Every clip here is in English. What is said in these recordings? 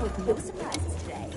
with no surprises today.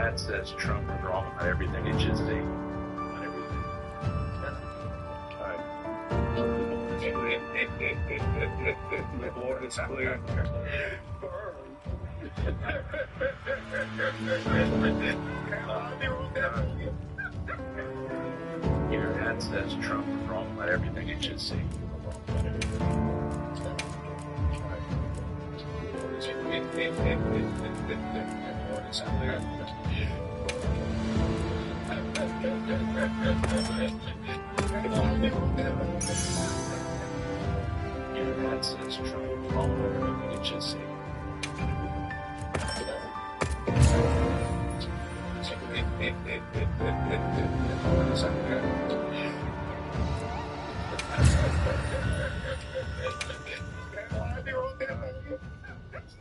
dad says Trump is wrong about everything it should say. About everything. The board is clear. Your dad says Trump is wrong about everything it should say. Your dad says Trump is wrong about everything it should say.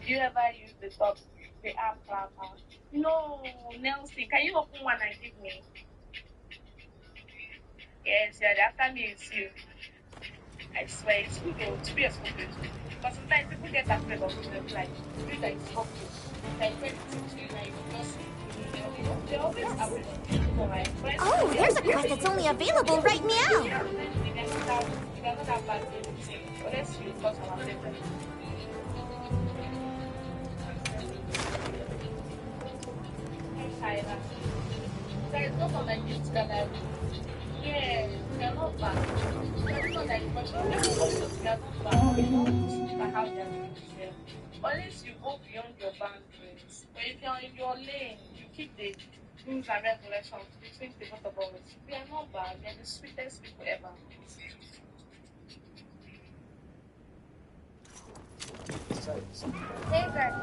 Do you ever use the app Papa? No, Nelson, can you open one and give me? Yes, yeah, after me is you. I swear it's good though, to be a spoken. But sometimes people get afraid of them, like, you like spoken. Like, when it's to you, like, just, they always afraid of people, like, Oh, there's a course that's only available right now. You cannot have bad anything, unless you cause our paper. There is no one like this that I yeah, they are not bad. There is no like much of them also they are not bad. They don't have their things. Unless you go beyond your boundaries. But if you're in your lane, you keep the rules and regulations between the both of us. They are not bad, they're the sweetest people ever. Hey guys.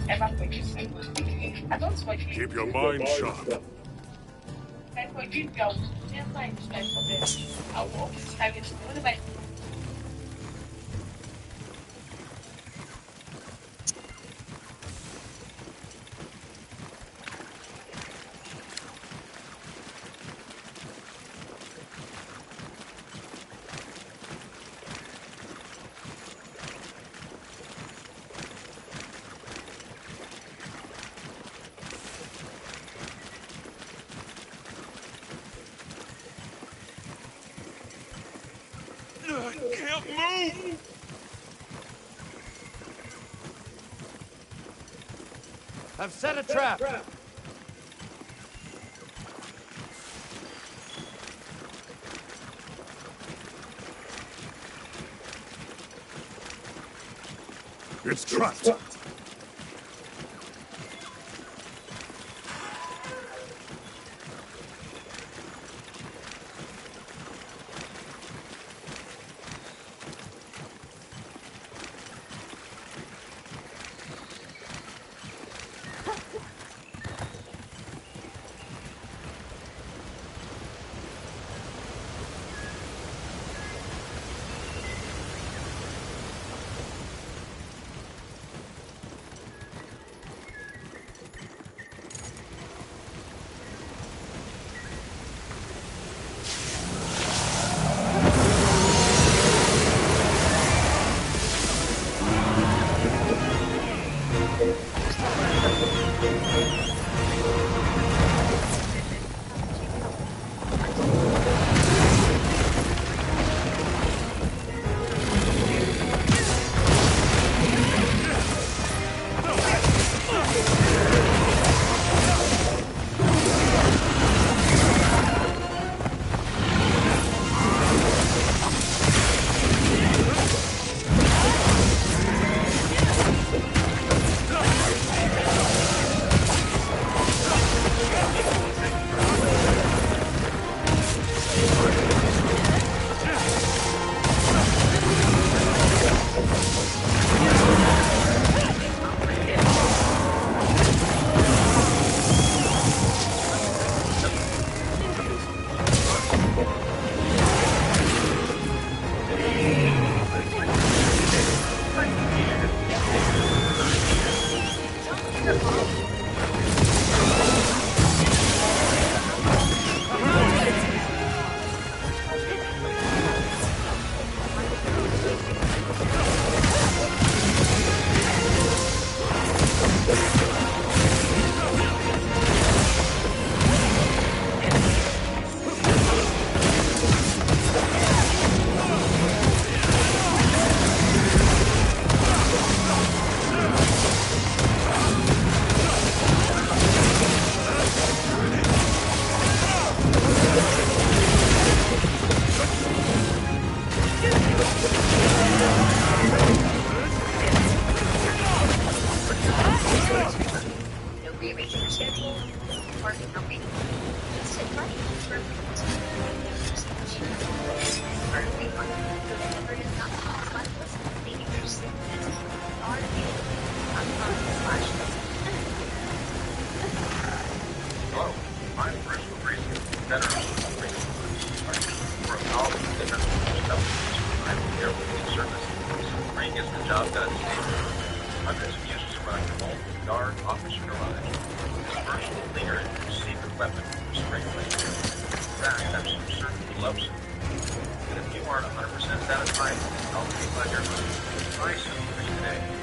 Ever forgive you. I don't forgive you. Keep your mind sharp. I forgive you. I will never intend for them. I will always carry it. Whenever I Can't move! I've set a trap. It's trapped. close. And if you aren't 100% satisfied, I'll take on your money. Try something today.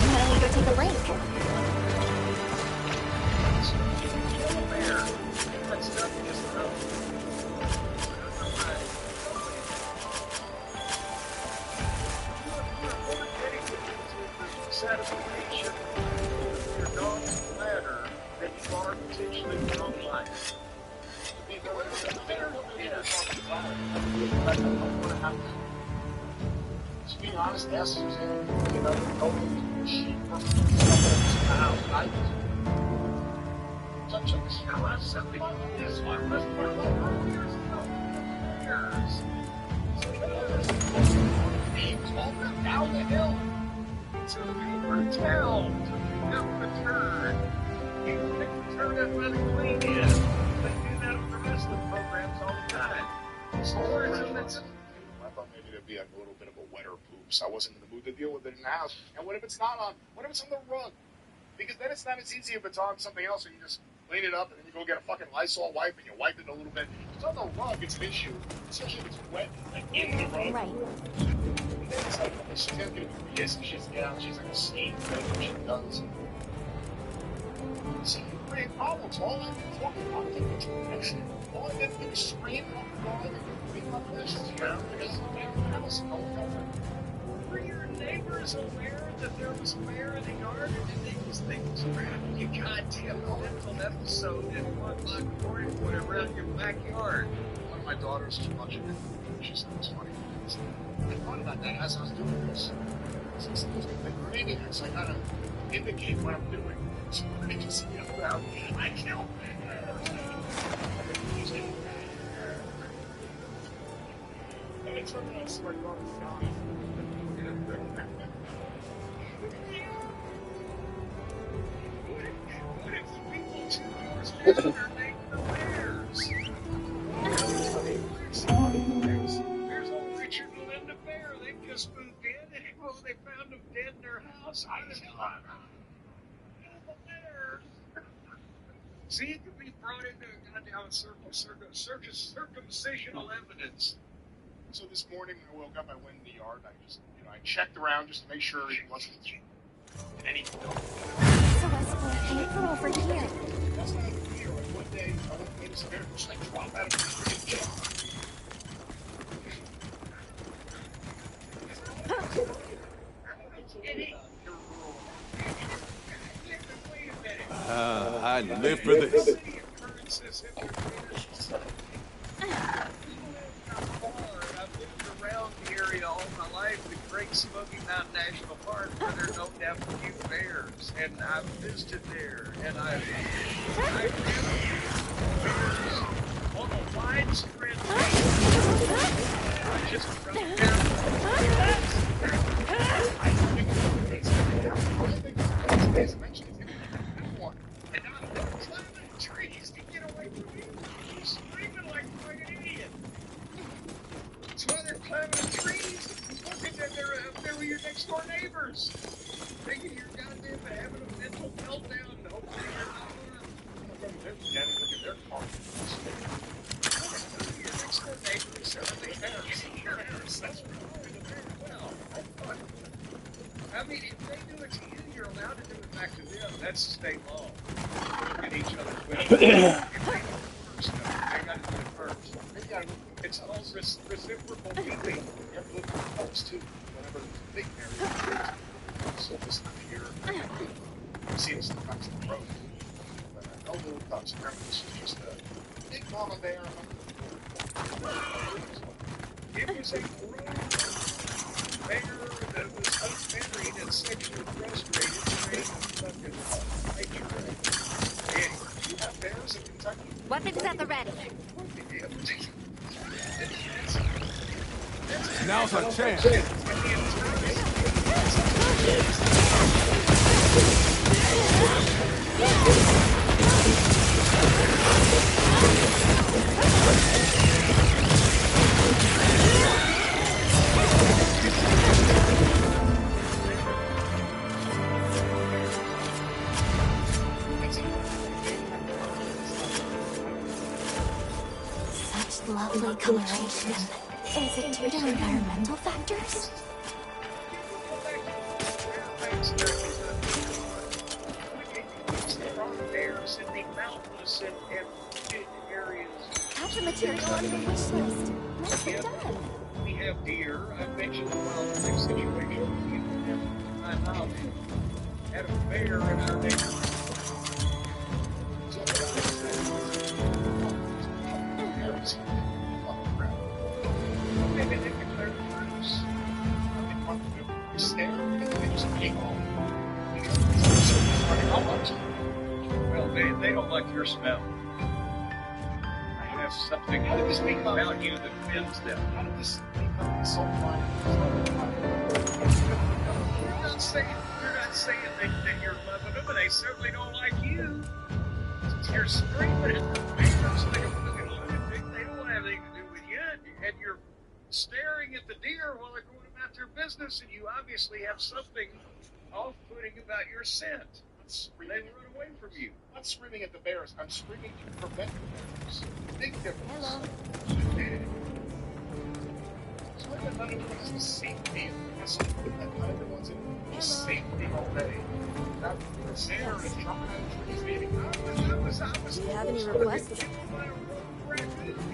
Why don't we go take a break? Satisfaction your dog's ladder that you are potentially your own life. To be honest, yes, Suzanne, you know, totally sheep from the house. I touch on this last 75 years, my rest of my life, years. Down the hill to the town to pick up the turd. You pick the turd up by the clean end. They do that with the rest of the programs all the time. I thought maybe there'd be like a little bit of a wetter poops. I wasn't in the mood to deal with it in the house. And what if it's not on? What if it's on the rug? Because then it's not as easy if it's on something else and you just clean it up and then you go get a fucking Lysol wipe and you wipe it a little bit. If it's on the rug, it's an issue. Especially if it's wet, like in the rug. Right. And then it's like, she's gonna do this and she's down, she's like a steam thing when she does. See, you create problems. All I did was walk around and take pictures. All I did was scream off the dog and clean my dishes. Because I was no filter. Were your neighbors aware that there was a bear in the yard, or did they just think it was around? You goddamn mental episode in one laboratory, whatever, out in your backyard. One of my daughters was watching it. She said it's funny. I thought about that as I was doing this. It's like reading it, so I gotta indicate what I'm doing. So I just yell out, I kill. And it's when I swear God is dying. What if the people 2 doors next are named the Bears? There's old Richard and Linda Bear. They just moved in, and well, they found them dead in their house. I just love the Bears. See, it could be brought into a goddamn circumcisional evidence. So this morning when I woke up, I went in the yard. I checked around just to make sure it wasn't anything. So let's go over here. That's not even here. Like one day, I went to this bear just like drop out of the freaking jar. I live for this. I've lived around the area all my life, the Great Smoky Mountain National Park, where there are no damn few bears, and I've visited there, and I've bears on a widespread basis. Just from and I'm climbing trees to get away from you. You're screaming like a fucking idiot. That's why they're climbing the trees. Looking that they're your next door neighbors. Thinking you're goddamn having a mental meltdown. And hopefully you're not. They're getting look at their car. Your next door neighbors are the bears. That's very well. I mean, if they do it to you, you're allowed to do it back to them. That's state law. Look at each other's women. If they do it first, they got to do it first. It's all reciprocal keeping. You have to look for folks too. Whenever the big bear so this up here, you see it sometimes in the road. But no little cubs. Remember, this is just a big mama bear. It was a grown bear that was unmarried and sexually frustrated, trying to fucking nature. Anyway, you have bears in Kentucky? Weapons at the ready. Now's our chance. That's lovely coloration. Is it due to environmental factors? Bears in the mountainous and wooded areas. Add the material on your wish list. Nicely done. We have deer. I mentioned the wildlife situation. My knowledge had a bear in our neighborhood. So maybe they declared the truce. Well, they don't like your smell. I have something about you that offends them. How did this become so fine? You're not saying that you're loving them, and they certainly don't like you. You're screaming at the bears like a fucking lunatic. They don't have anything to do with you, and you're staring at the deer while they're going about their business, and you obviously have something off-putting about your scent. They run away from you. I'm not screaming at the bears. I'm screaming to prevent the bears. Big difference. Hello. So none of it was safety. None of it was safety all day. That was there and jumping out of trees, meeting. Do you have any requests?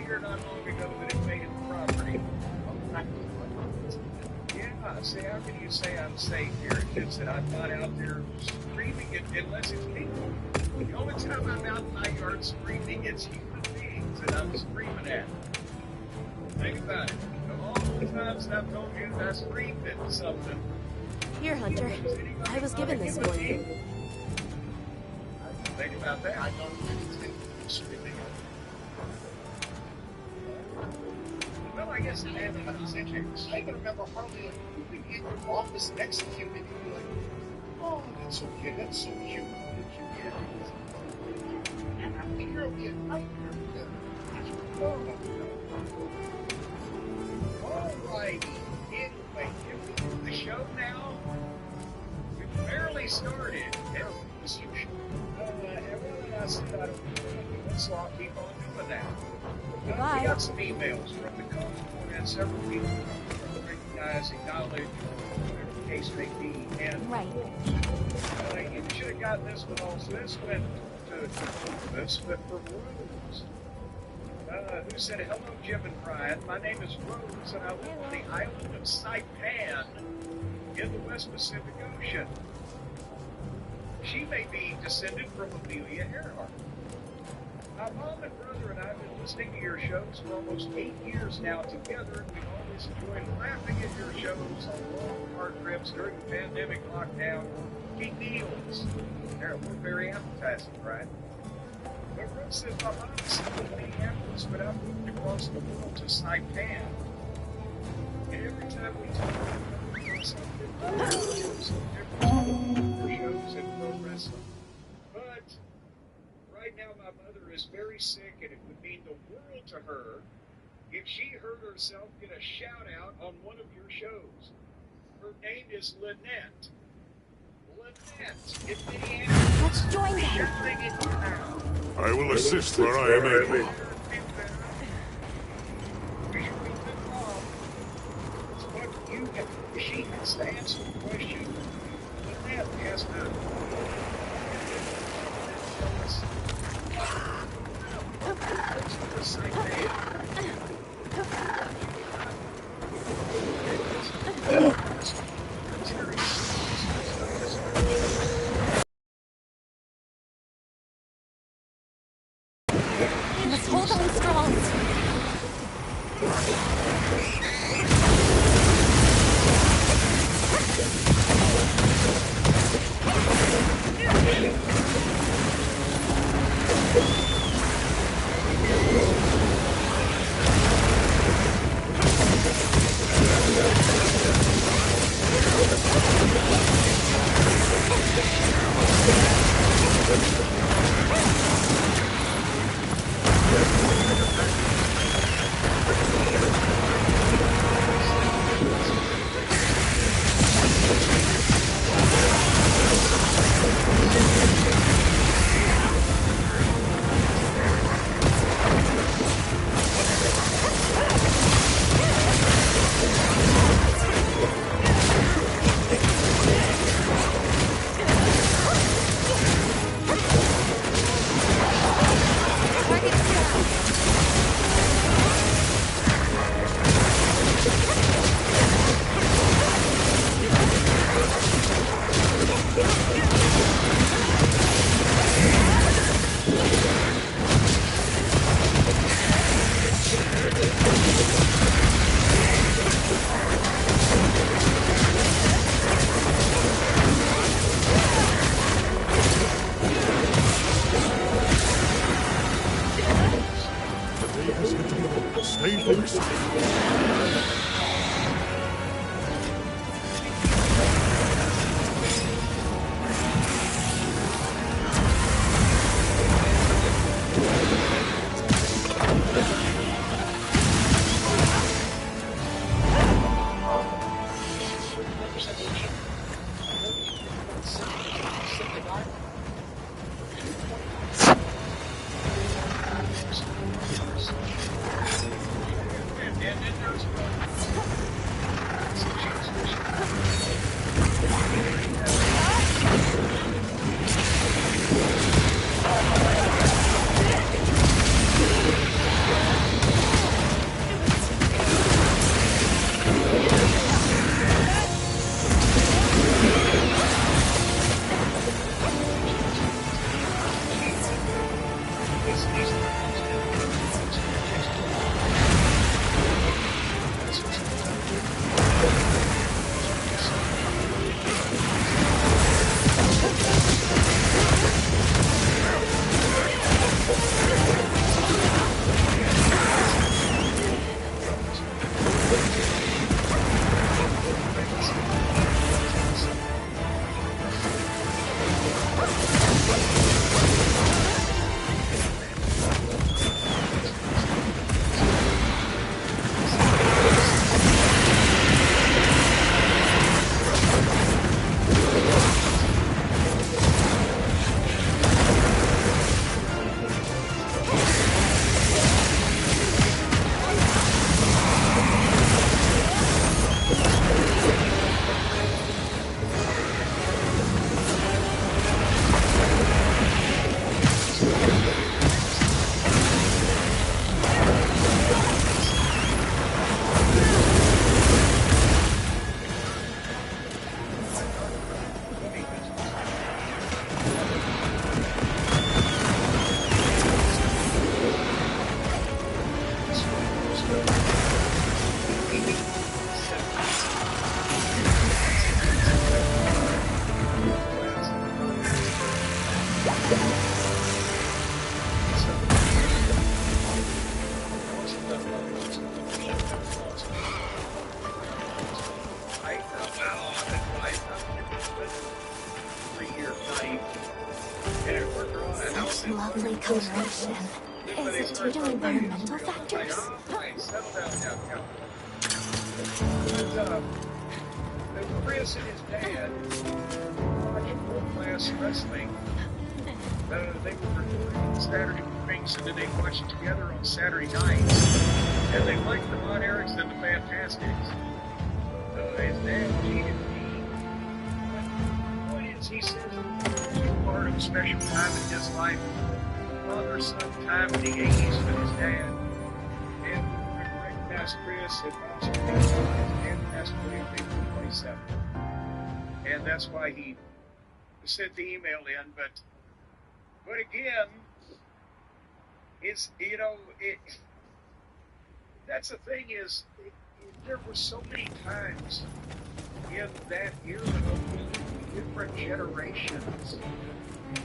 Here not long ago that it made it property. Yeah, see, how can you say I'm safe here? It's just that I'm not out there screaming unless it's people. The only time I'm out in my yard screaming, it's human beings that I'm screaming at. Think about it. Of all the times that I've told you that I screamed at something. Here, Hunter. I was given this for you. Think about that. I don't think screaming at Well, I guess it happened in the centuries. I can remember hardly moving in your office next to you and you'd be like, oh, that's okay, that's so cute. And I think you'll be a nightmare. Alrighty. Anyway, the show now. We barely started. And I said I don't know, so I'll keep on doing that. Goodbye. We got some emails from the company and several people recognize, acknowledge, whatever the case may be. And Right. you should have gotten this one also. This went to this, but for Rose. Who said, hello, Jim and Brian. My name is Rose, and I live on the island of Saipan in the West Pacific Ocean. She may be descended from Amelia Earhart. My mom and brother and I have been listening to your shows for almost 8 years now together, and we've always enjoyed laughing at your shows on long car trips during the pandemic lockdown, eating meals. We're very appetizing, right? But Rose says my mom is still in Minneapolis, but I've moved across the world to Saipan. And every time we talk about something, shows and pro wrestling. But right now my mother is very sick, and it would mean the world to her if she heard herself get a shout out on one of your shows. Her name is Lynette. Lynette in Minneapolis. Let's join them. Shouting at you now. I will assist where I am able. She has to answer the question. Lynette has to Let's hold on strong. things. Such lovely coloration. Is it due to environmental factors? Chris and his dad watched world-class wrestling. They were recording Saturday mornings, and then they watched it together on Saturday nights. And they liked the Von Erichs and the Fantastics. His dad cheated me. But the point is, he says it was part of a special time in his life. Father-son time in the 80s with his dad. And Rick passed Chris and passed away on April 27th. And that's why he sent the email in. But again, it's, you know, that's the thing is, there were so many times in that era of different generations.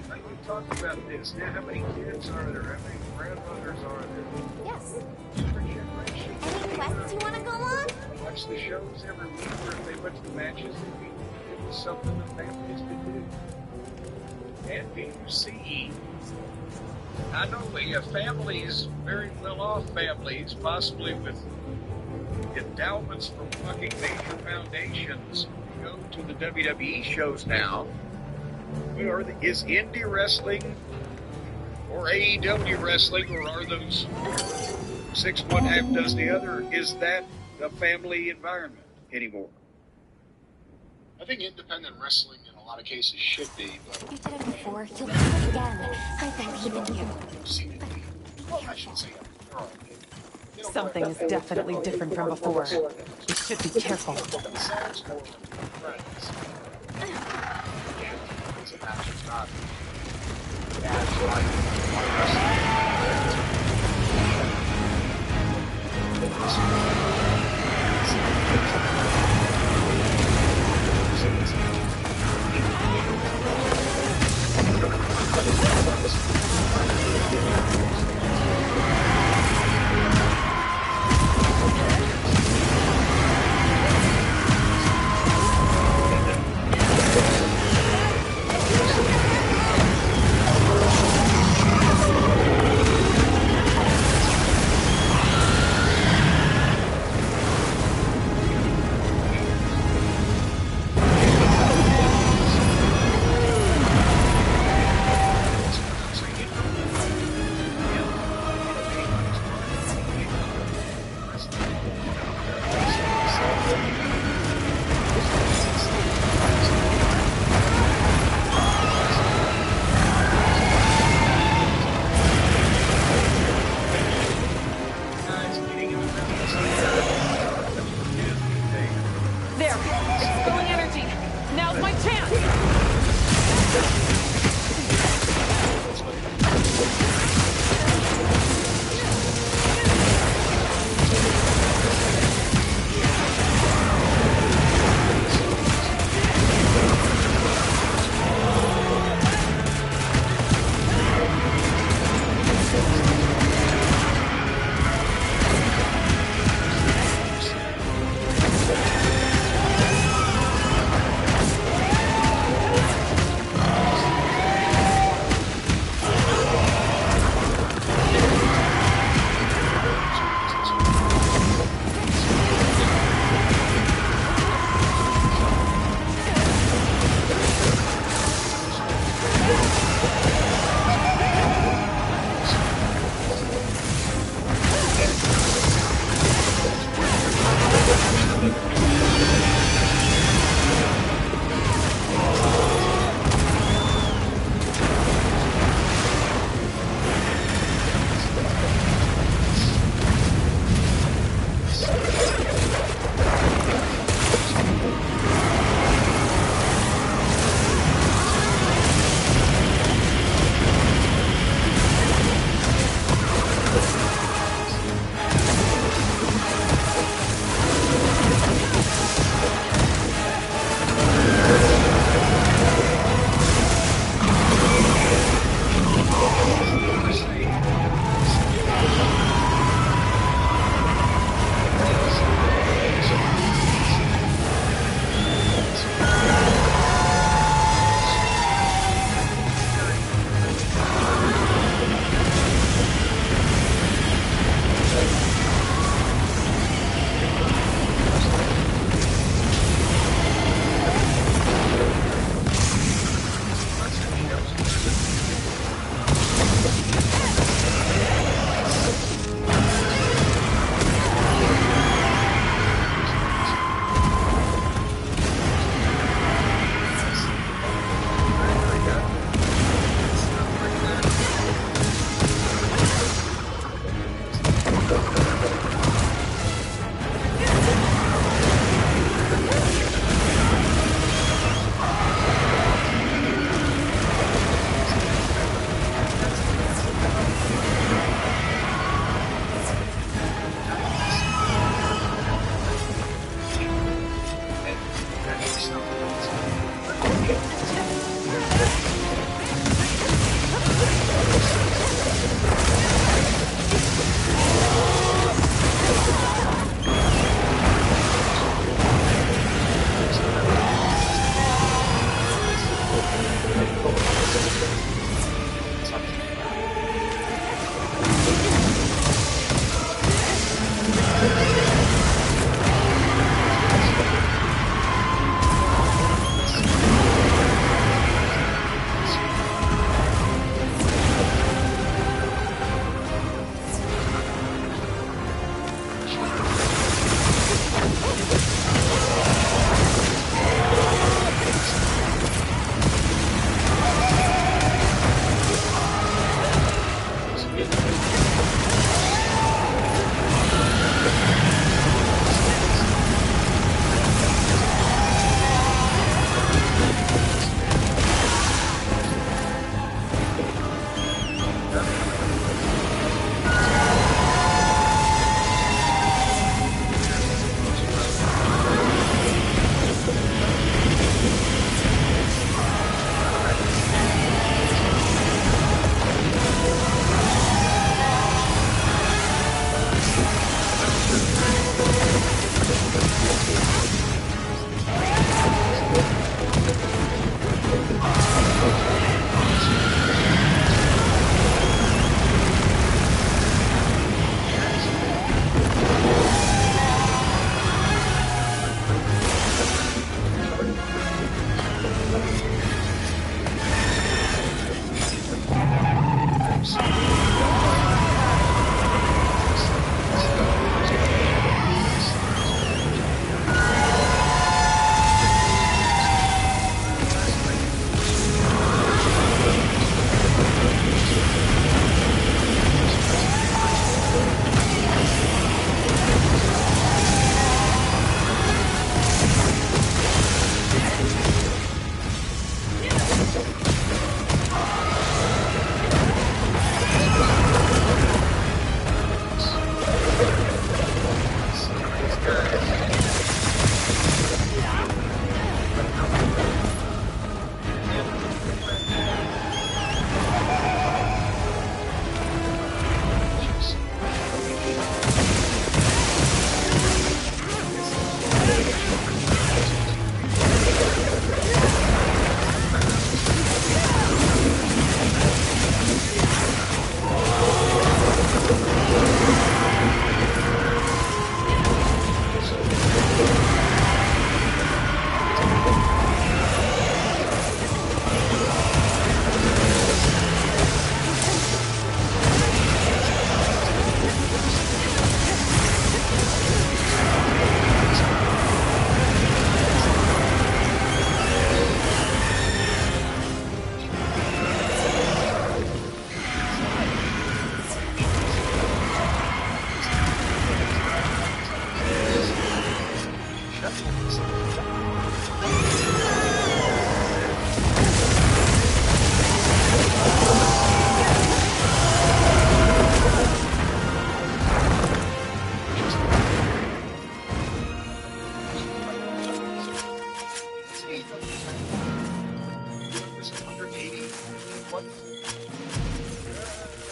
Like we talked about this. Now, how many kids are there? How many grandmothers are there? Yes. Different generations. Any quests you want to go on? Watch the shows every week, or if they went to the matches, it was something the families could do. And do you see? I know we have families, very well-off families, possibly with endowments from fucking major foundations, go to the WWE shows now. Is indie wrestling or AEW wrestling, or are those 6 one half does the other? Is that a family environment anymore? I think independent wrestling in a lot of cases should be, but You did it before. You'll do it again. I believe in you. I should say they're all good. They don't Something go is after definitely different from before. You should be careful. themselves or friends. It's a match, it's not bad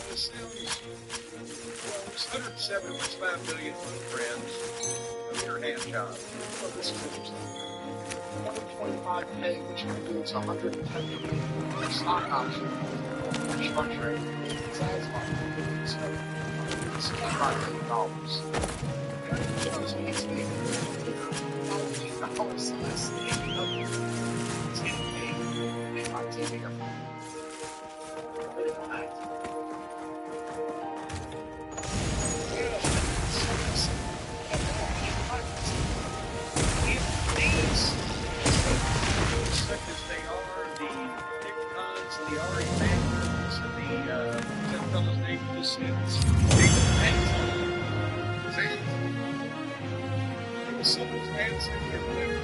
This sounds, well, it's 107.5 million friends. A mere hand job. Well, this is interesting. 125K, which includes 110 million stock option restructuring. It's as much. So, $65 million. Which means they $1,000 less than it's getting paid on TV. Such as they are, the Nick Cons, the Ari Magnums, and that fellow's name just sits. It was someone's answer, they're whatever.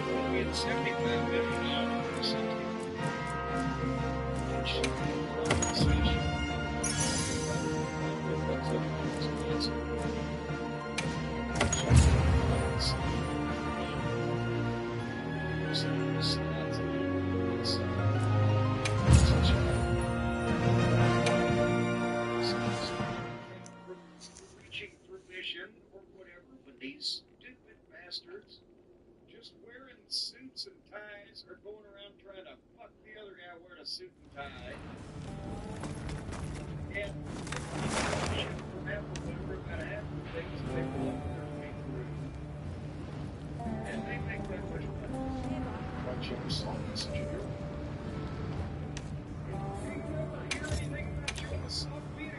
They're looking at $75 million or something. Reaching fruition or whatever, when these stupid bastards just wearing suits and ties are going around trying to fuck the other guy wearing a suit and tie. And shit from whatever about half the things they blow their way through. And they make that much money. But James Sloan is such a hero. Do you ever hear anything about you on a soft beat again?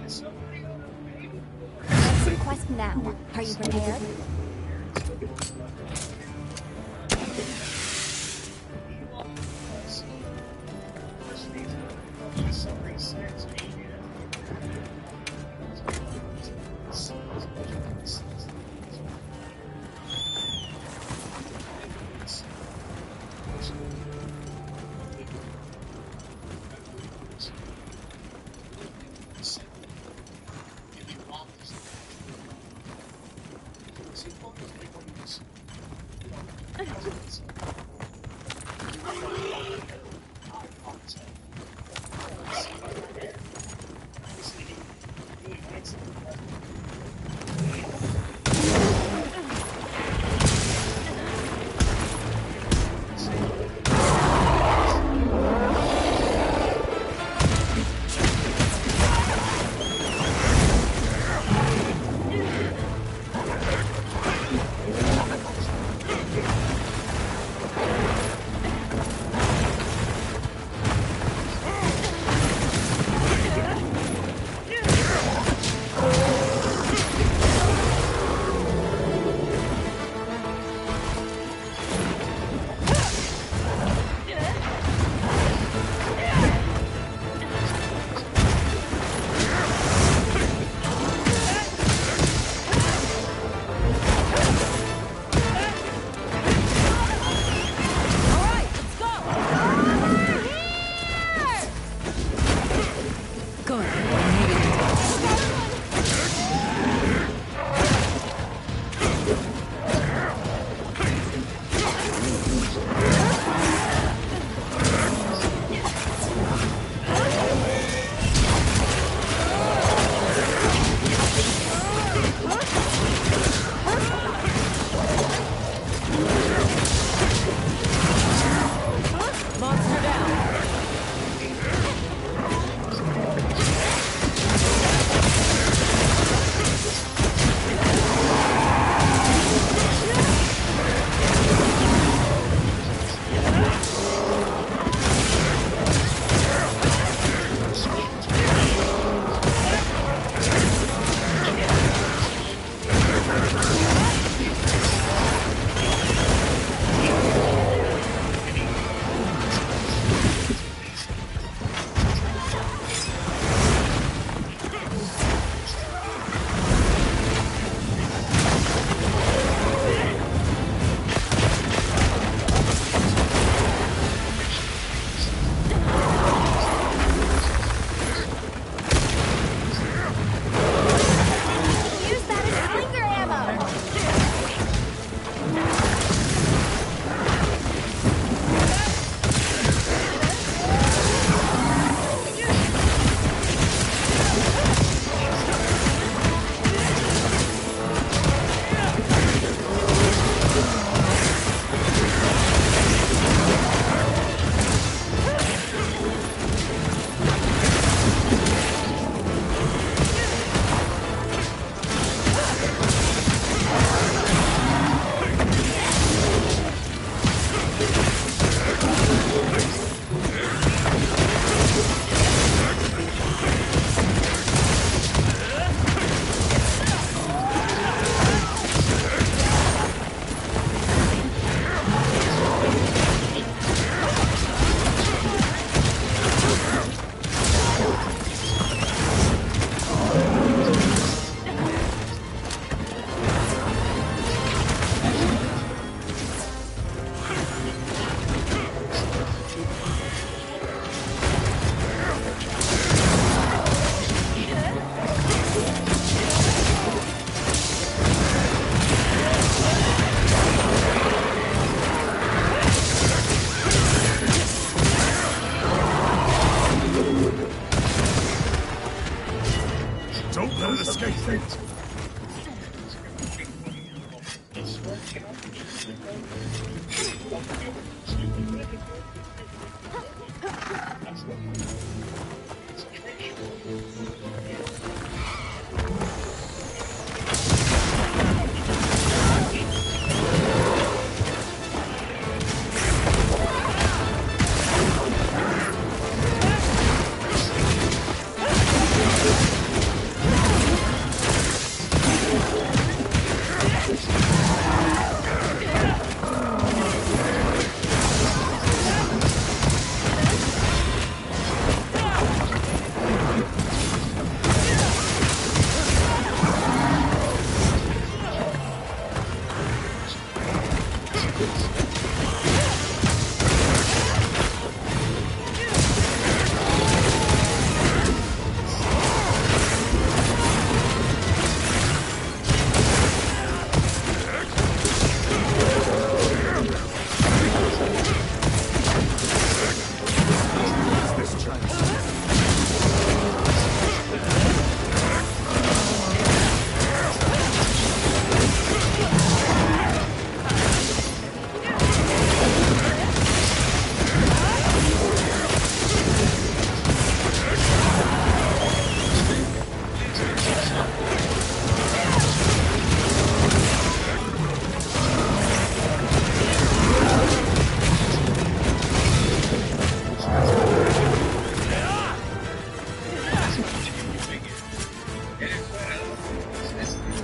Somebody on a baby. Action quest now. Are you prepared?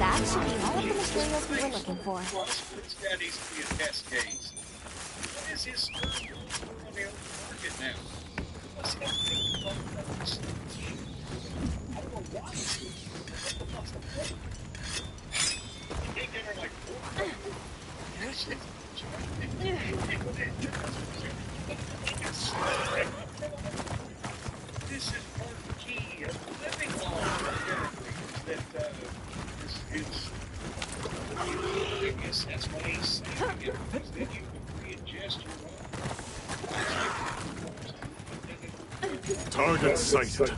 That should be all of the materials we were looking for. This guy needs to be a test case. What is his story on the open market now? What's he thinking about this? I don't know why he's doing it. What's the point? He can't get her like this is part of the key of living law. That is I guess that's why he's saying it, because then you can readjust your own. Target sighted.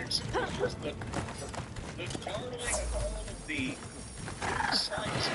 Jackson was just the darling of all of the sites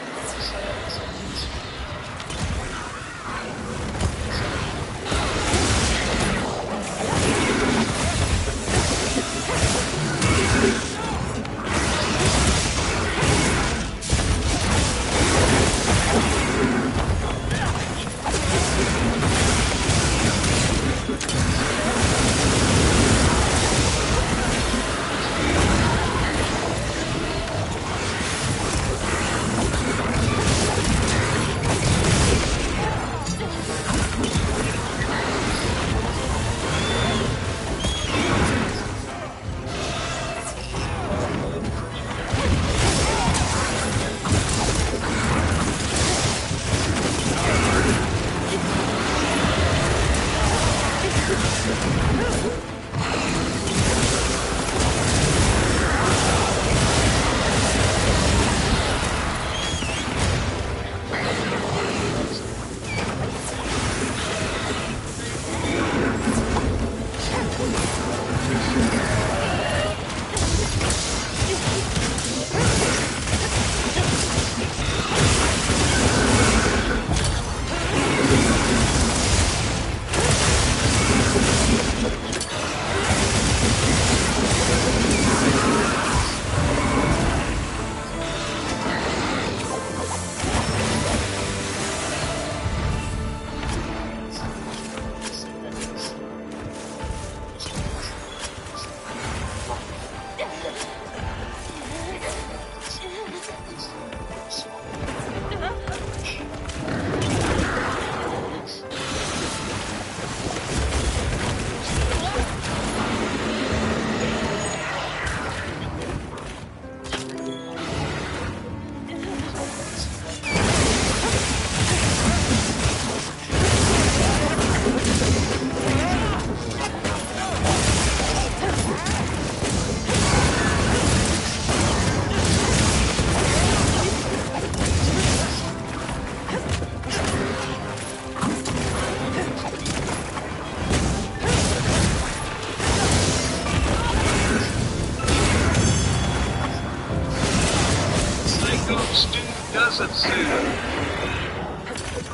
doesn't suit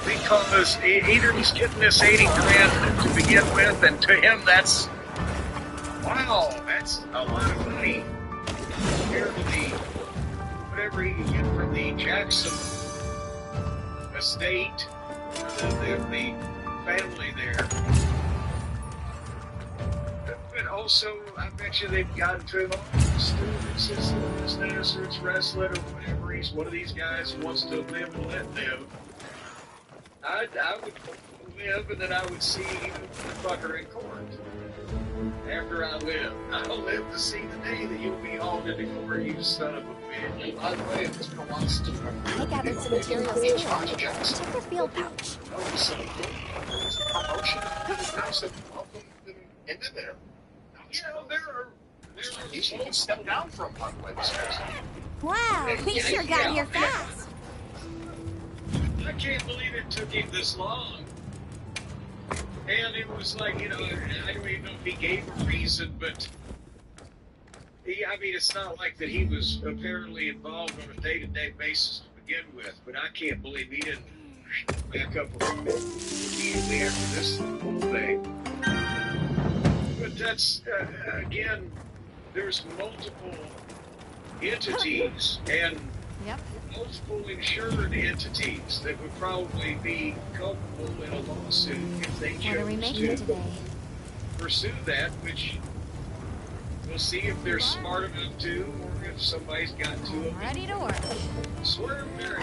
because either he's getting this 80 grand to begin with, and to him that's wow, that's a lot of money compared to the whatever he can get from the Jackson estate, the family there. But also, I bet you they've got to him, it's his business or it's wrestling or whatever. He's one of these guys who wants to live and let live. I would live, and then I would see the fucker in court. After I live, I'll live to see the day that you'll be hauled into court, you son of a bitch. By the way, it's been a while since I gathered some materials too. Check the field pouch. Oh, so there's a promotion. There's a welcome into there. You know, there are You should step down from one way, Wow, we sure got here fast. I can't believe it took him this long. And it was like, you know, I don't even know if he gave a reason, but I mean, it's not like that he was apparently involved on a day-to-day basis to begin with, but I can't believe he didn't back up immediately after this whole thing. But that's, again, there's multiple entities and multiple insured entities that would probably be culpable in a lawsuit if they chose to pursue that, which we'll see if they're smart enough to, or if somebody's got to them. Ready to work. Swerve their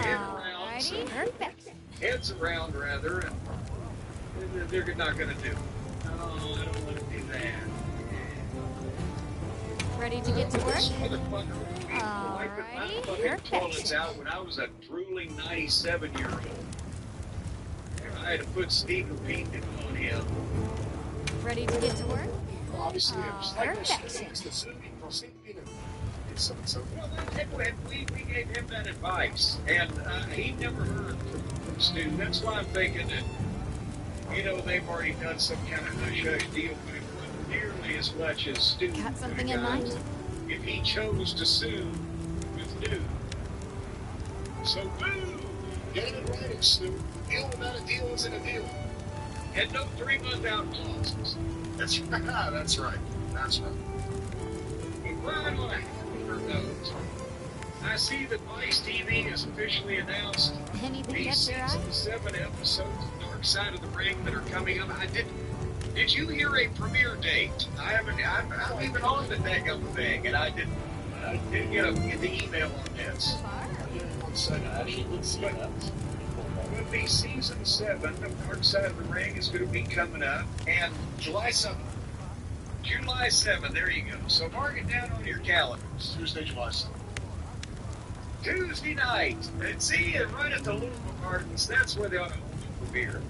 heads around rather, and they're not going to do it. Oh, I don't want to do that. Ready to get to work? I put my toilets out when I was a drooling 97-year-old. I had to put Stephen Pink on him. Ready to get to work? Obviously, it was like we gave him that advice, and he never heard from Stu. That's why I'm thinking that, you know, they've already done some kind of hush-hush deal with him. nearly as much as Stu. Got something in mind? If he chose to sue with New. So boo! Get it in writing, Stu. Deal without a deal isn't a deal. And no 3-month out clauses. That's right. That's right. That's right. But right on a happier note, I see that Vice TV has officially announced Anything the catch your eye? season 7 episodes of Dark Side of the Ring that are coming up. Did you hear a premiere date? I'm even on the daggum thing, and I didn't get the email on this. One second. I actually did see that. But the season 7 of Dark Side of the Ring is going to be coming up, and July 7th. July 7th, there you go. So mark it down on your calendars. Tuesday, July 7th. Tuesday night. And see it right at the Louisville Gardens. That's where they ought to hold the premiere.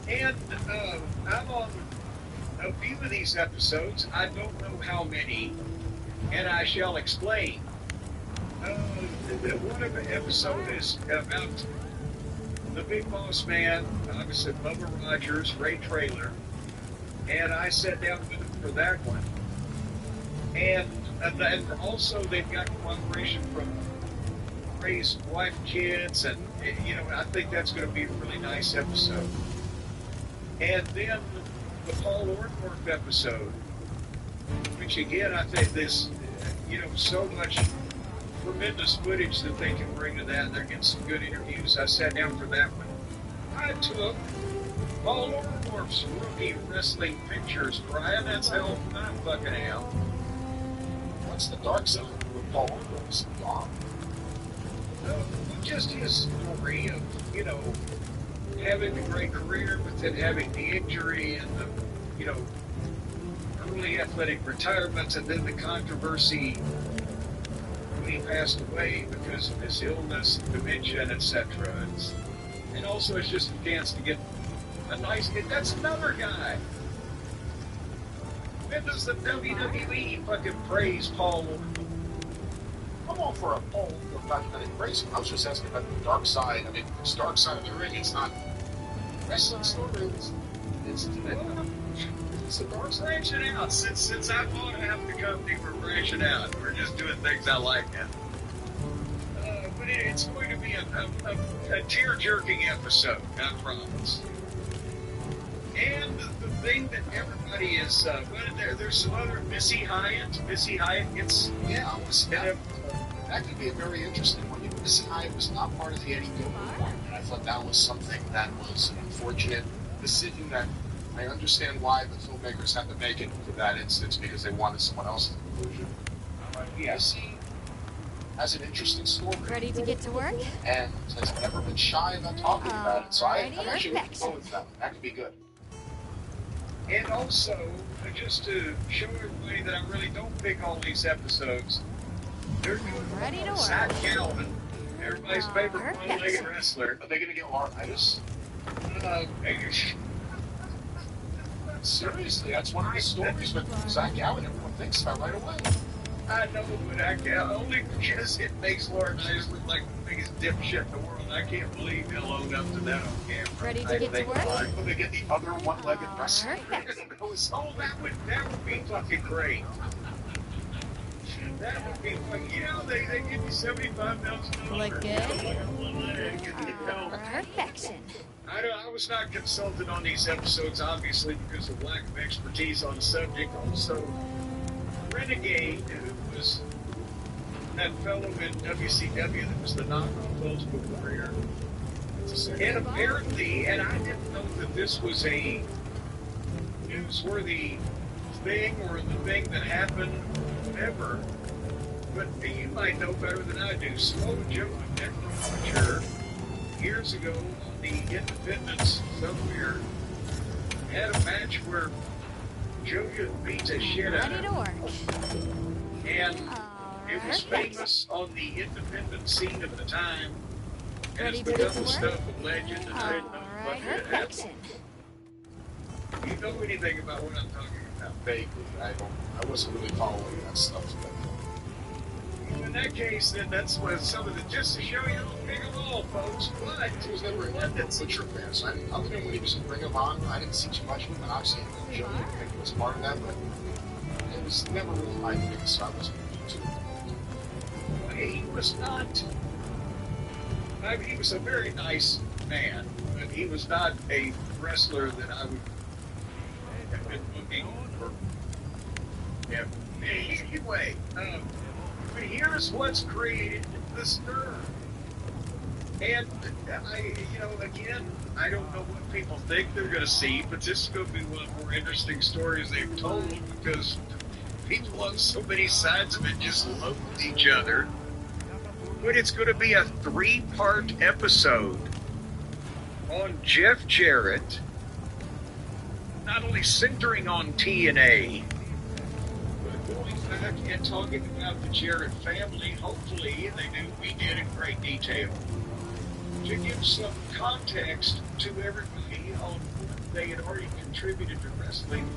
And I'm on a few of these episodes. I don't know how many, and I shall explain. One of the episodes is about the Big Boss Man, obviously Bubba Rogers, Ray Traylor, and I sat down with him for that one. And also they've got cooperation from Ray's wife and kids, and I think that's going to be a really nice episode. And then the Paul Orndorff episode, which again I think there's so much tremendous footage that they can bring to that, and they're getting some good interviews. I sat down for that one. I took Paul Orndorff's rookie wrestling pictures, Brian. That's how I'm fucking out. What's the dark side with Paul Orndorff's gone? Just his story of, having a great career, but then having the injury and the, early athletic retirements, and then the controversy when he passed away because of his illness, dementia, etc. And also it's just a chance to get a nice, that's another guy. When does the WWE fucking praise Paul Orndorff? I'm all for a Paul Orndorff documentary praise him. I was just asking about the dark side. I mean, it's Dark Side of the Ring. It's not wrestling stories. It's the dark side. Branching out. Since I bought half the company, we're branching out. We're just doing things I like now. But it's going to be a tear-jerking episode, I promise. And the thing that everybody is, there's some other Missy Hyatt. Missy Hyatt gets... Yeah, I was... That could be a very interesting one. Missy Hyatt was not part of the Eddie Gilbert one, and I thought that was something that was an unfortunate decision that I understand why the filmmakers had to make it for that instance, because they wanted someone else's conclusion. Missy has an interesting story. Ready to get to work? And has never been shy about talking about it, so I'm actually looking forward to that. That could be good. And also, just to show everybody that I really don't pick all these episodes, they're Ready to work. Zach Galvin, everybody's favorite one-legged wrestler. Are they going to get arthritis? Seriously, that's one of the stories with Zach Galvin everyone thinks about right away. I know, but I can't, only because it makes Laurinaitis look like the biggest dipshit in the world. I can't believe he'll own up to that on camera. Ready to get to work? Will they get the other one-legged wrestler? Oh, that would be fucking great. That would be fucking, they give you $75,000. Look good? Perfection. I was not consulted on these episodes, obviously, because of lack of expertise on the subject. Also, Renegade, who was that fellow in WCW that was the knockoff Ultimate Warrior. And apparently, and I didn't know that this was a newsworthy thing or the thing that happened, whatever. But you might know better than I do. Slow Joe and Necromancer, years ago on the Independence somewhere, had a match where Joe beat the shit out of him. Ready to work. And it was famous on the independent scene of the time. And Ready it's to become get to the work? stuff of legend, and I didn't know what had happened. Perfection. You know anything about what I'm talking about? Vaguely. I wasn't really following that stuff. In that case, then that's what some of the, just to show you how big of all, folks. But He was never a Butcher fan, so other than when he was in Ring of Honor, I didn't see too much of him. And obviously, I didn't think he was part of that, but it was never really my thing, so I wasn't into it. he was not. I mean, he was a very nice man, but he was not a wrestler that I would have been looking for. Yeah. Anyway, but here's what's created the stir. And again, I don't know what people think they're going to see, but this is going to be one of the more interesting stories they've told because people on so many sides of it just love each other. But it's going to be a 3-part episode on Jeff Jarrett, not only centering on TNA, but going back and talking about the Jarrett family. Hopefully, we did in great detail to give some context to everybody on what they had already contributed to wrestling.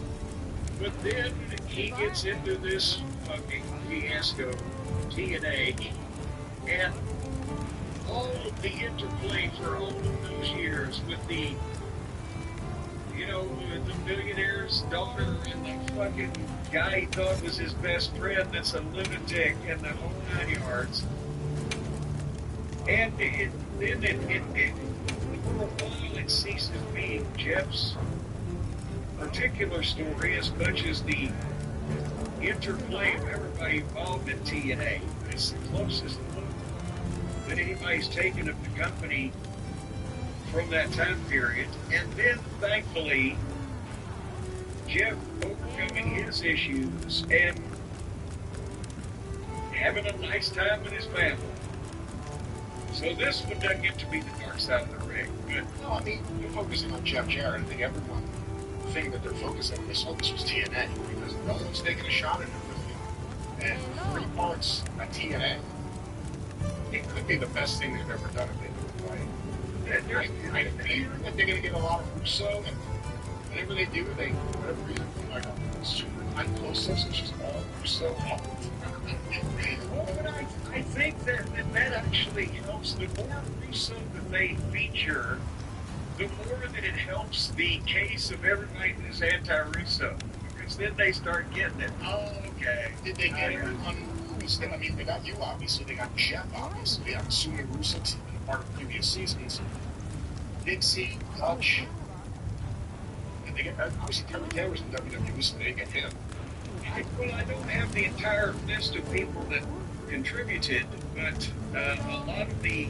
But then he gets into this fucking fiasco, TNA, and all of the interplay for all of those years with the billionaire's daughter and the fucking guy he thought was his best friend that's a lunatic and the whole 9 yards. And for a while it ceases being Jeff's particular story as much as the interplay of everybody involved in TNA. It's the closest look that anybody's taken of the company from that time period. And then, thankfully, Jeff overcoming his issues and having a nice time with his family. So this one doesn't get to be the dark side of the ring. But No, I mean, you're focusing on Jeff Jarrett. I think everyone, the thing that they're focusing on, this was TNA, because no one's taking a shot at it really. And 3 parts at TNA, it could be the best thing they've ever done if they do it right. I fear that they're going to get a lot of Russo, and whenever they do, they, for whatever reason, like a super tight close-ups, it's just all Russo. well, but I think that actually helps. The more Russo that they feature, the more that it helps the case of everybody that's anti-Russo. Because then they start getting it. Oh, okay. Did they get it on who's? I mean, they got you, obviously. They got Jeff, obviously. I'm assuming Russo's been part of previous seasons. Dixie, Hutch. And they get, obviously, Terry Taylor's in WWE, so they get him. Well, I don't have the entire list of people that contributed, but a lot of the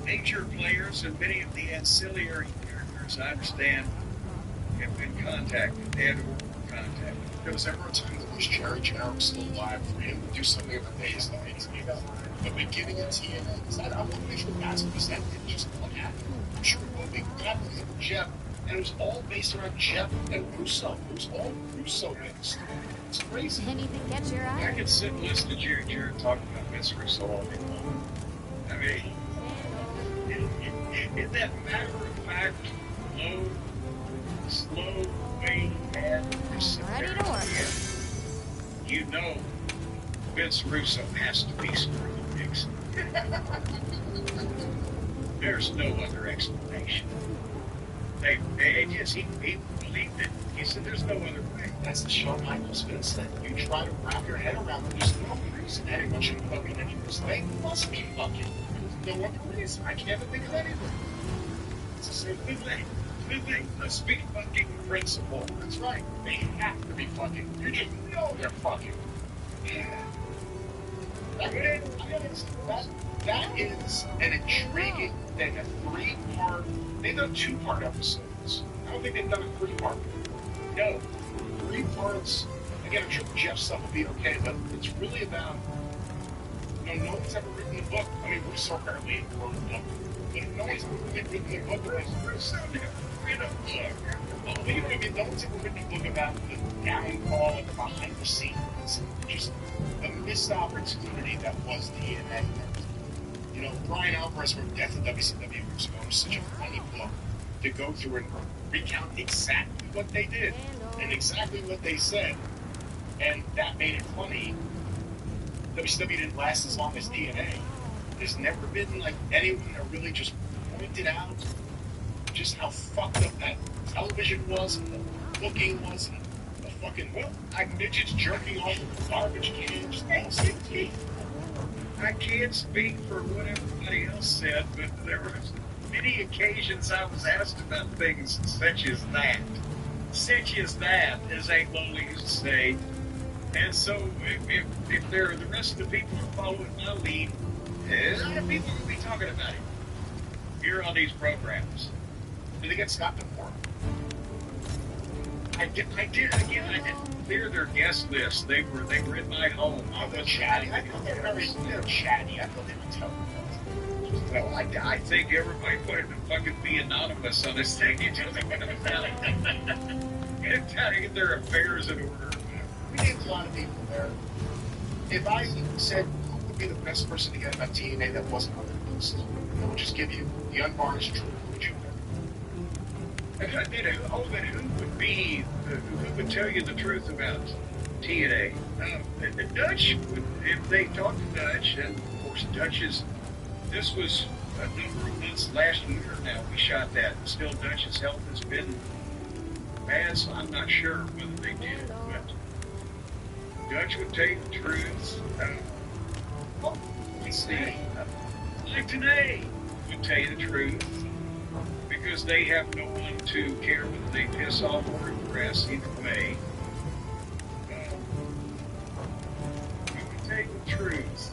major players and many of the ancillary characters, I understand, have been contacted. They had contacted. There was ever a time that was Jerry Jarrett was still alive for him to do something about his life. The beginning of TNA, because I want to make sure that's what he said. It just what happened. I'm sure it will be happening with Jeff. And it was all based around Jeff and Russo. It was all Russo based. It's crazy. Anything catch your eye? I could sit and listen to Jerry Jarrett talk about Vince Russo all day long. I mean, in that matter-of-fact, slow way he had Ready to work. You know Vince Russo has to be screwing Dixon. There's no other explanation. Yes, he believed it. He said there's no other way. That's the Shawn Michaels Vince that you try to wrap your head around. There's no reason anyone should fucking any of this. They must be fucking. There's no other reason. I can't think of anything. It's the same thing. They must be fucking principle. That's right. They have to be fucking. You just know they're fucking. Yeah. That is an intriguing thing. A 3-part. They've done 2-part episodes. I don't think they've done a 3-part. No. 3 parts. Again, I'm sure Jeff's stuff will be okay, but it's really about. No one's ever written a book. I mean, Russo apparently wrote a book. But no one's ever written a book about Russo. No one's ever written a book about the downfall and the behind the scenes. Just the missed opportunity that was TNA. Brian Alvarez wrote Death of WCW years ago. It was such a funny book to go through and recount exactly what they did and exactly what they said. And that made it funny. WCW didn't last as long as TNA. There's never been like anyone that really just pointed out just how fucked up that television was and the booking was and the fucking like midgets jerking off the garbage cans. I can't speak for what everybody else said, but there were many occasions I was asked about things such as that. Such as that, as Aunt Lola used to say. And so, if the rest of the people are following my lead, a lot of people will be talking about it here on these programs. Did they get stopped at work? I did clear their guest list. They were in my home. Oh, they're chatty. I thought they were chatty. I thought they were telling. Well, I think everybody wanted to fucking be anonymous on this thing. You just want to get their affairs in order. We named a lot of people there. If I said who would be the best person to get about TNA that wasn't on the list, I would just give you the unvarnished truth. Would you pick? Then who would tell you the truth about TNA? The Dutch, if they talk to Dutch, and of course this was a number of months last year now we shot that. Still Dutch's health has been bad, so I'm not sure whether they did, but Dutch would tell you the truth. Let's see. Like today would tell you the truth. Because they have no one to care whether they piss off or impress, either way. We would tell you the truth.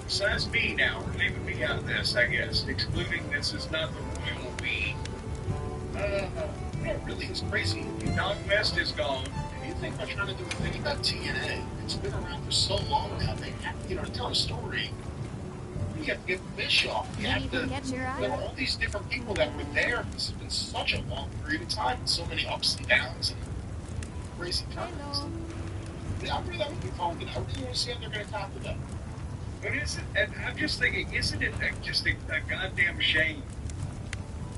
Besides me now, we're leaving me out of this, I guess. Excluding this is not the royal we. It really is crazy. Don West is gone. If you think they're trying to do a thing about TNA, it's been around for so long now. They have, to tell a story. You have to get Bischoff. You have to. There are all these different people that were there. It's been such a long period of time, so many ups and downs and crazy times. I really want to want to see how they're going to tackle that. But and I'm just thinking, isn't it just a goddamn shame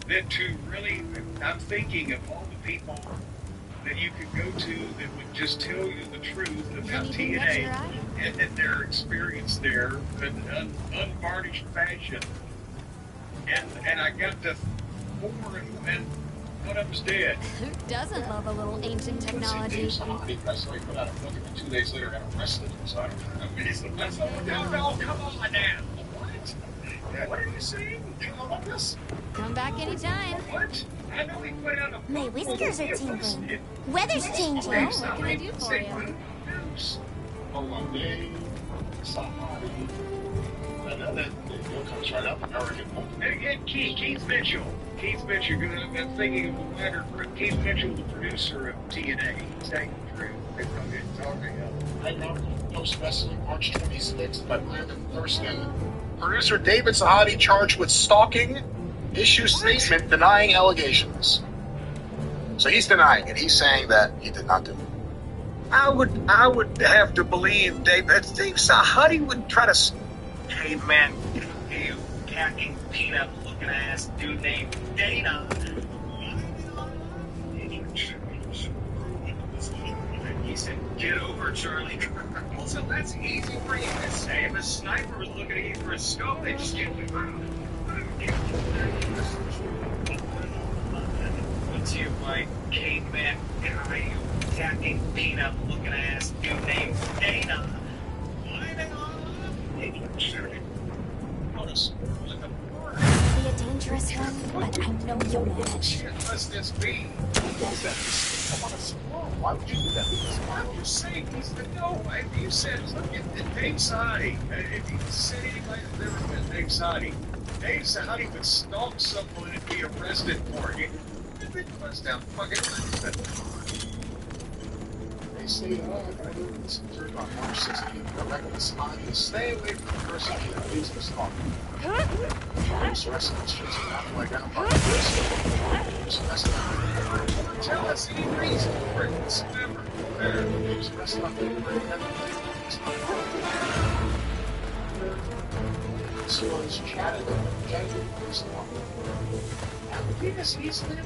that I'm thinking of all the people that you could go to that would just tell you the truth about TNA and their experience there in an unvarnished fashion. And I got to 4 and one of them's dead. Who doesn't love a little ancient technology? That's why he put out a book and 2 days later got arrested. So I don't know. It's the best one. No, come on now. What are you saying? Do you know about this? Come back anytime. What? I know he put out a My whiskers are tingling. Weather's changing. Oh, What can I do for you? Hold on, Dave. Sahadi. Another comes right up. American Woman. And Keith Mitchell. Keith Mitchell. I'm thinking of the latter. Keith Mitchell, the producer of TNA. He's telling the truth. I'm getting talking about. I know. Post Wrestling, March 26th by Brandon Thurston. Producer David Sahadi charged with stalking. Issue statement denying allegations. So he's denying it. He's saying that he did not do it. I would have to believe Dave Sahadi would try to. Hey man, you khaki peanut looking ass dude named Dana. He said, "Get over, Charlie." Well, so that's easy for you to say. If a sniper was looking at you for a scope, they just get the ground. What's your white caveman guy, you khaki peanut looking ass dude named Dana? Be a dangerous one, but I know you'll manage. Must this be? Why would you do that? I'm just saying, you said, look at Dave Sahadi. If you said anybody that's never met Dave Sahadi would stalk someone and be arrested for it. It puts down fucking They say, I do this on March 16th. I'm not going to smile. Stay away from the person who leads the stalking. So wrestling shit's not to identify the person. So that's not. Tell us any reason for it whatsoever. That's not so it's chatted with Yes, he's lived.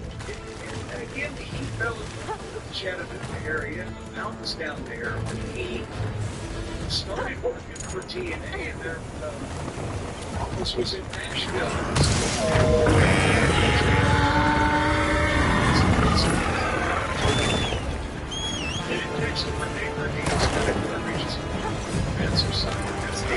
And again, he fell in love with the Chattanooga area, the mountains down there, and he started working for TNA, and their office was in Nashville. And it takes them for neighbor needs to reach fence or something. That's the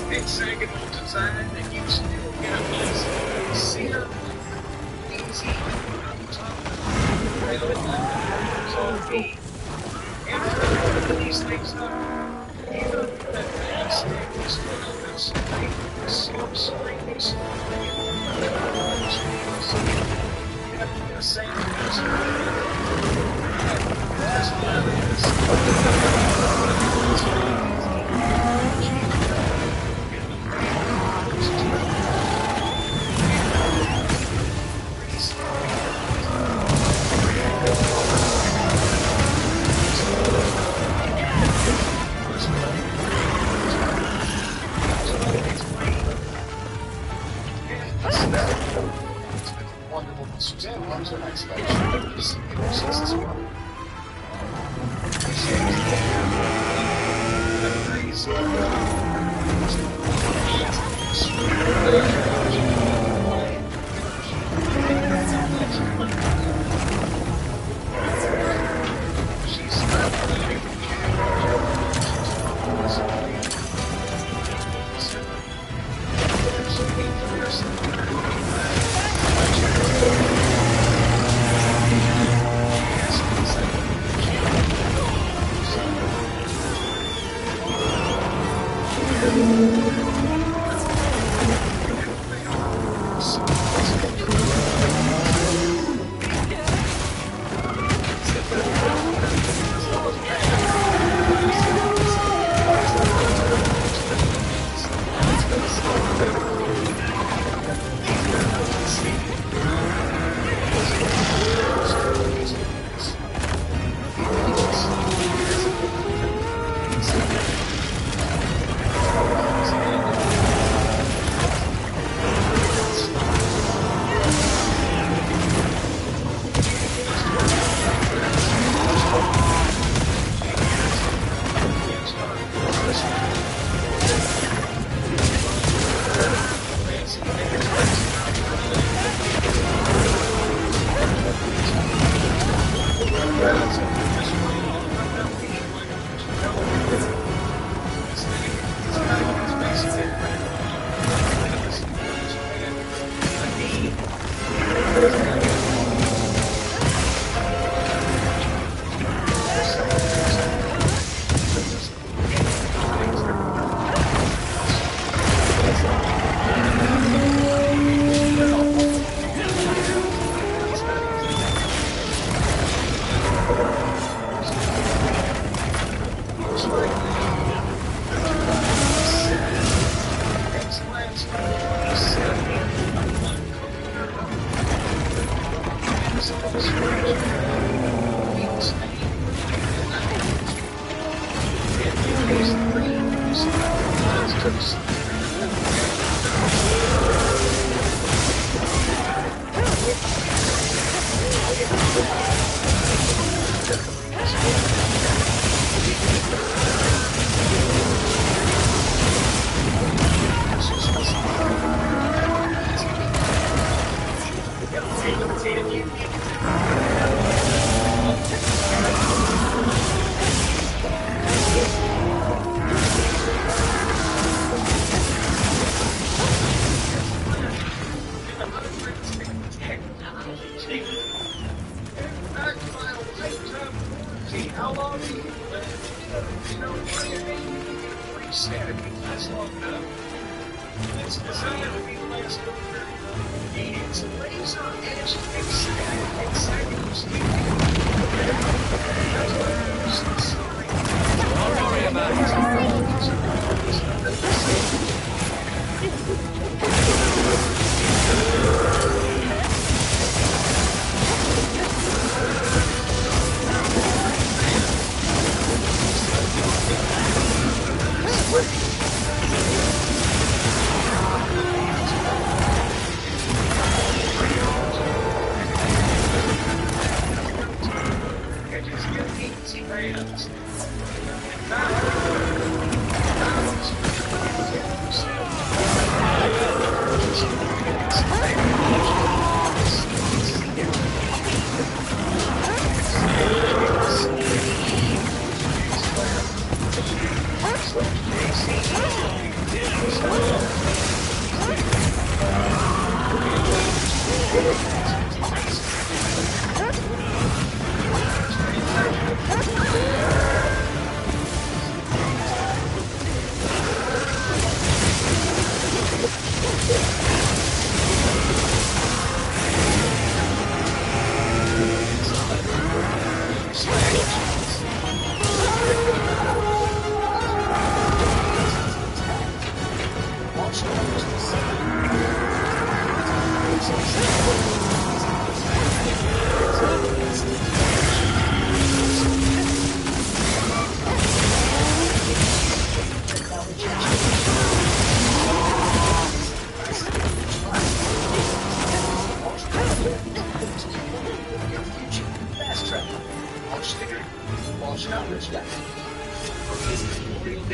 hexagonal design that you still get a piece of cedar, easy, on top of the rail. So after these things up, either the stainless steel, silk screens, the same wonderful. Suzanne loves her nice life.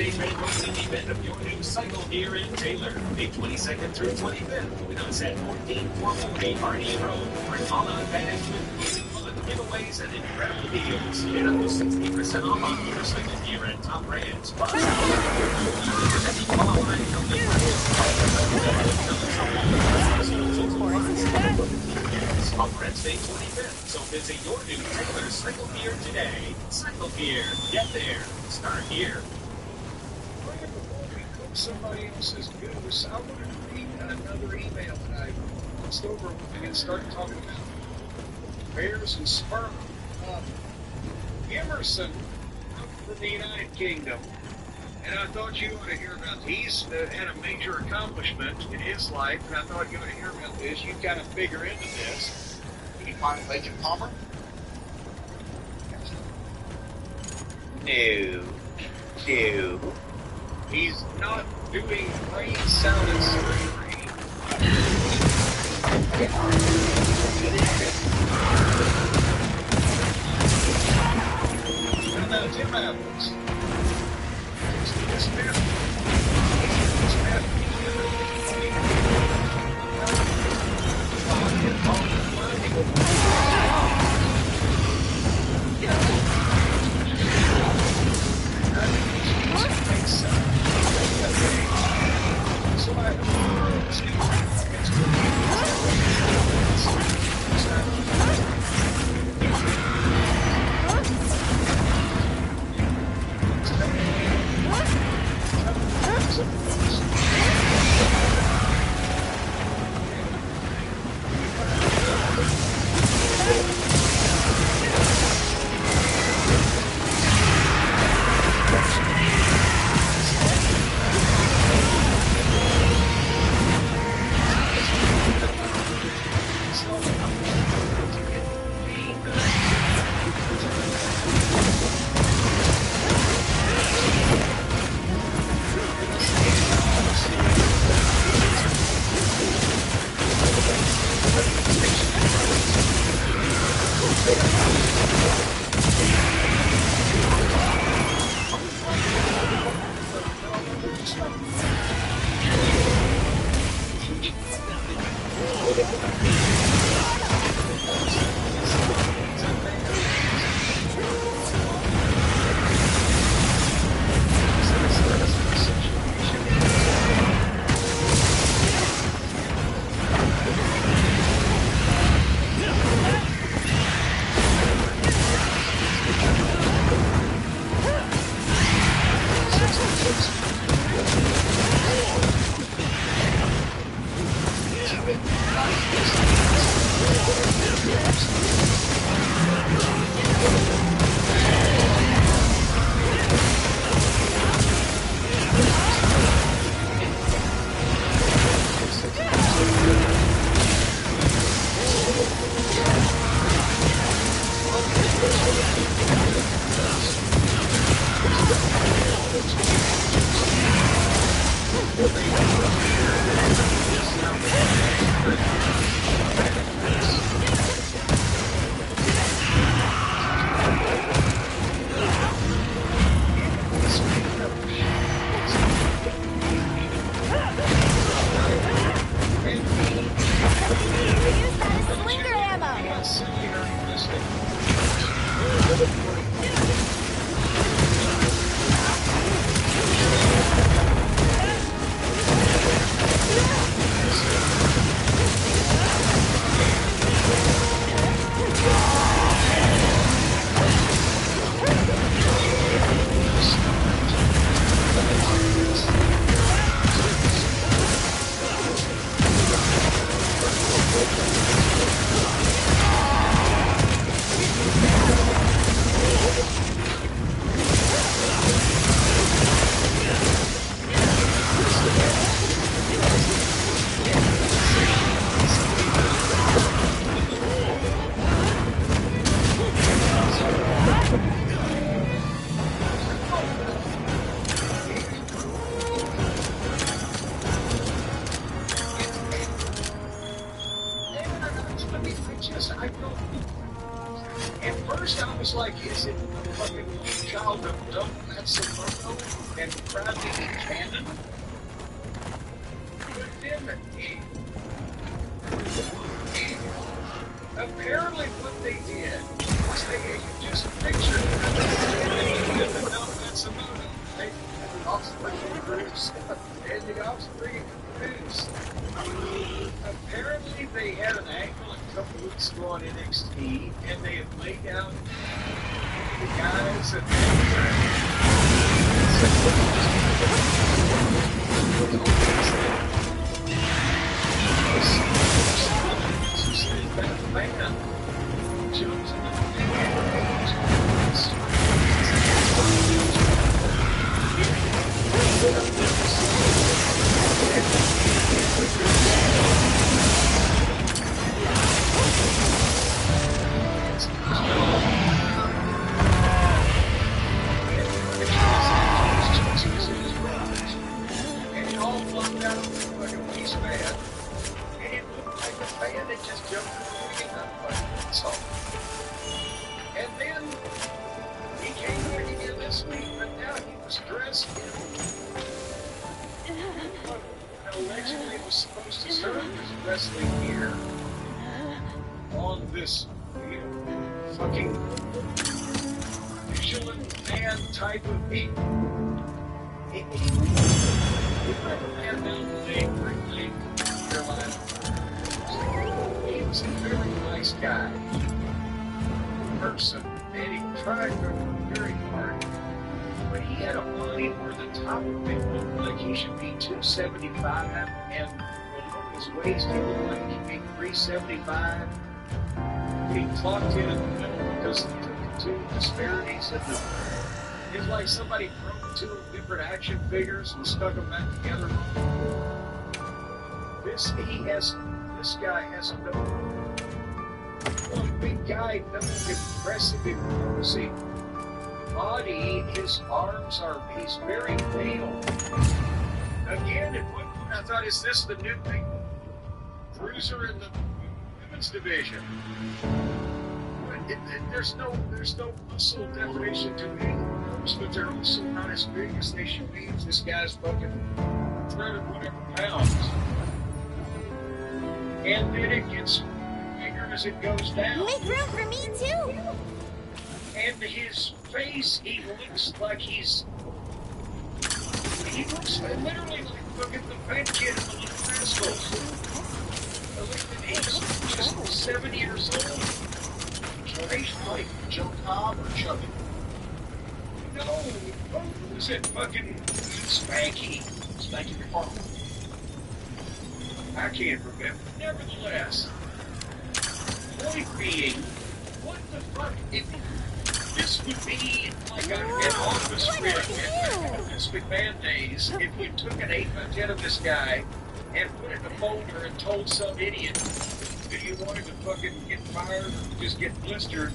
Saturday train closing event of your new cycle here in Taylor. May 22nd through 25th. With us at 14440 Hardy Road. Bring all the advantage with fun, giveaways, and incredible deals. Get up to 60% off on motorcycle gear at top brands. Plus, any qualifying company on Wednesday 25th. So visit your new Taylor Cycle Gear today. Cycle Gear. Get there. Start here. Before we cook somebody else's goose, I want to read another email that I passed over when we started talking about bears and sperm. Emerson from the United Kingdom, and I thought you ought to hear about this. He's had a major accomplishment in his life, and I thought you ought to hear about this. You kind of figure into this. Did you find Legend Palmer? No. He's not doing brain salad surgery. How about Tim Apples? This At first I was like, is it fucking child of dumb that's a photo? And proud to eat cannon. But then, apparently what they did was they just pictured the offspring of Bruce and the offspring of Bruce. Apparently they had an angle a couple weeks ago on NXT and they had laid out the guys and he clocked in the middle because he took two disparities in the it's like somebody broke two different action figures and stuck them back together. This guy has no big guy, no impressive imposing body. His arms he's very pale. Again, at one point I thought, is this the new thing? Cruiser in the division. There's no muscle definition to me, but they're also not as big as they should be. This guy's fucking 300 whatever pounds, and then it gets bigger as it goes down. Make room for me too. And his face, he looks like he looks literally like fucking the fat kid in the Little Rascals. He's just 7 years old. He's like Joe Cobb or Chucky. No, who was it? Fucking Spanky. Spanky McFarlane. I can't remember. Nevertheless, point being, what the fuck? This would be like an office script in Vince McMahon days if you took an 8x10 of this guy and put it in a folder and told some idiot that you wanted to fucking get fired or just get blistered,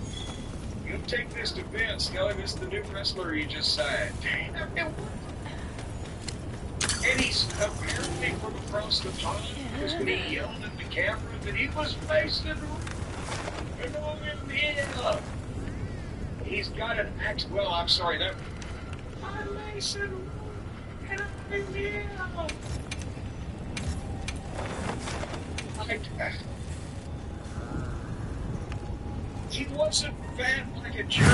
you take this to Vince, tell him it's the new wrestler you just signed. And he's apparently from across the pond because when he yelled at the camera that he was facing him. He's got an act. Well, I'm sorry, that I'm Mason and I'm Neil. He wasn't fat like a jerk.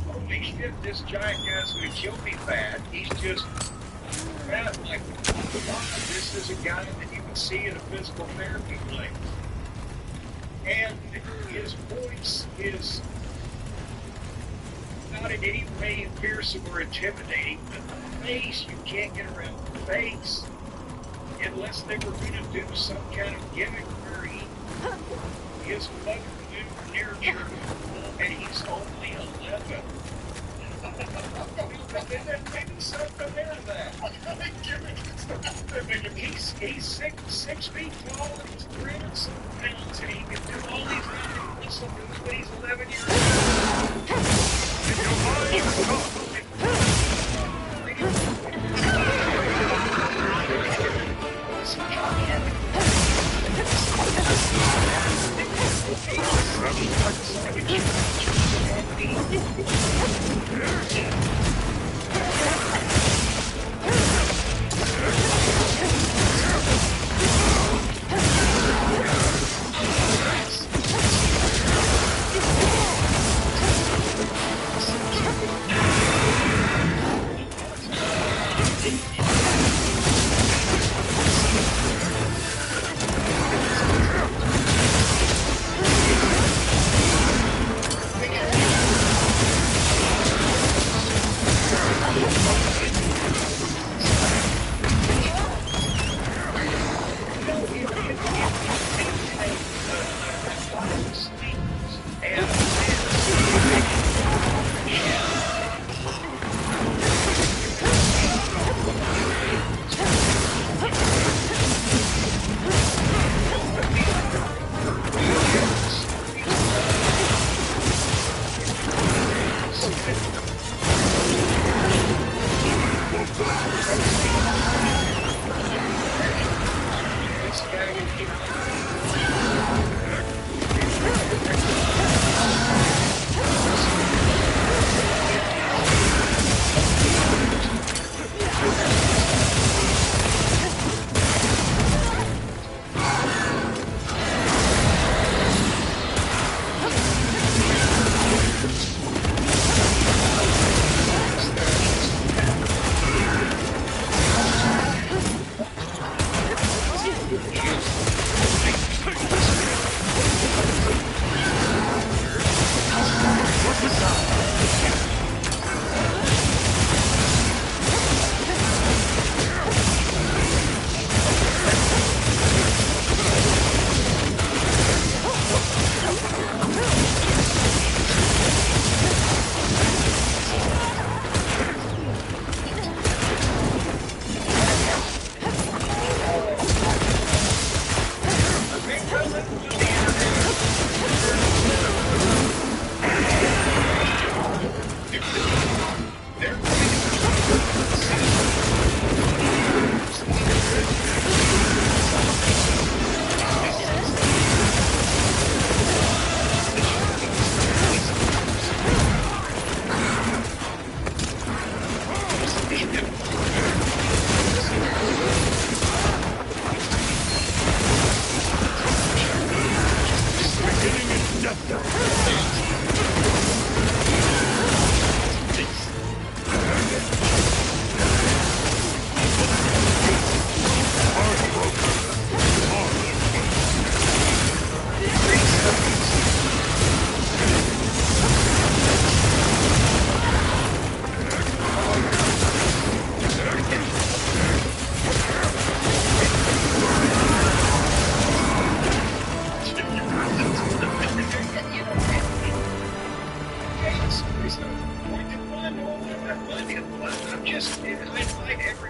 Holy shit, this giant guy's gonna kill me fat. He's just fat like, this is a guy that you can see in a physical therapy place. And his voice is not in any way fearsome or intimidating, but the face, you can't get around the face. Unless they were going to do some kind of gimmick where his mother lived near Chernobyl and he's only 11. Maybe something there to that. He's 6 feet tall and he's 300 pounds and he can do all these things when he's 11 years old.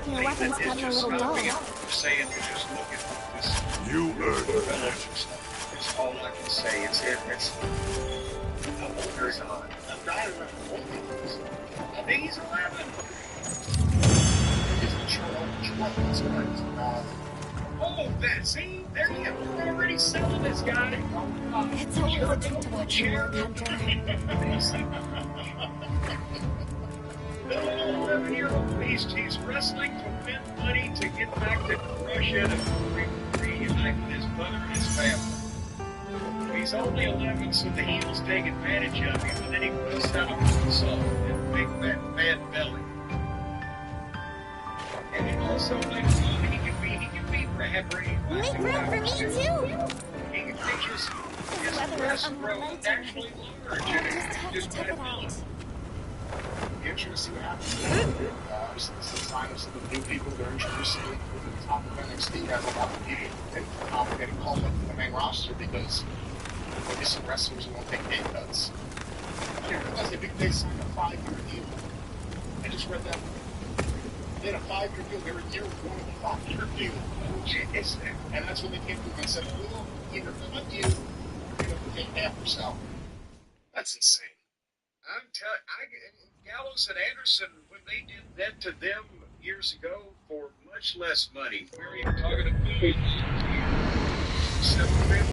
Your weapon's gotten a little dull. Saying to just look at this. You earned it. It's all I can say. It's how old is on? I'm not even old. I think he's 11. It's the trouble. Oh, that, see? There you go. We're already selling this guy. It's always a treat to watch you work, Hunter. The 11-year-old beast, he's wrestling to win money to get back to Russia to reunite with his mother and his family. He's only 11, so the heels take advantage of him, and then he puts out a salt and a big fat belly. And it also makes him, he can be Bradbury. Make room for me, too! He can make his Whether breast I'm grow meant actually large. I'll just have to tough it out. Interesting what happens. Obviously, this is a sign of some of the new people they're introducing at the top of NXT has a lot of people getting called up to the main roster because maybe some wrestlers who won't take pay cuts. I didn't realize they signed a 5-year deal. I just read that. They had a 5-year deal. They were year one of a 5-year deal. And that's when they came to them and said, we'll either cut you or you're going to pay half your salary. That's insane. I'm telling Gallows and Anderson, when they did that to them years ago for much less money, we're even talking about